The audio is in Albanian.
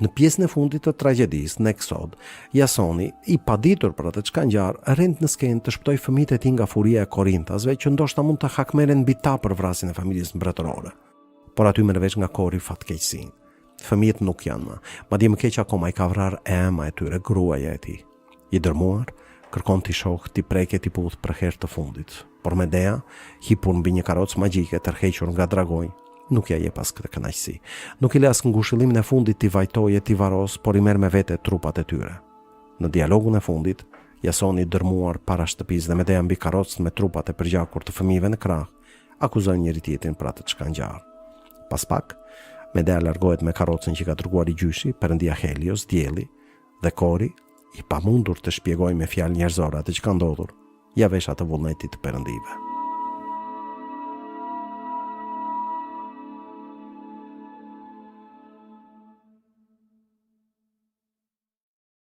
Në pjesën e fundit të tragjedisë në Eksod, Jasoni, i paditur për atë çka ngjar, rend në skenë të shpëtoj fëmijët e tij nga furia e Korintasve që ndoshta mund të hakmeren mbi ta për vrasjen e familjes mbretërore. Por aty merr vesh nga Kori fatkeqësinë. Fëmijët nuk janë më, madje më keq akoma i ka vrarë ema e tyre, gruaja e tij. I dërmuar, kërkon t'i shoh, t'i preke, t'i puth për herë të fundit. Por Medea, hipur mbi një karrocë magjike tërhequr nga dragoj, nuk ja jep as këtë kënaqësi. Nuk i lë as ngushëllimin e fundit t'i vajtojë, t'i varos, por i merr me vete trupat e tyre. Në dialogun e fundit, Jasoni dërmuar para shtëpisë dhe Medea mbi karrocën me trupat e përgjakur të fëmijëve në krah, akuzon njëri tjetrin për atë çka ngjar. Pas pak, Medea largohet me karrocën që ka dërguar i gjyshi, perëndia Helios, dielli, dhe Kori, i pamundur të shpjegojë me fjalë njerëzore atë që ka ndodhur, ja vesh atë vullnetit të perëndive.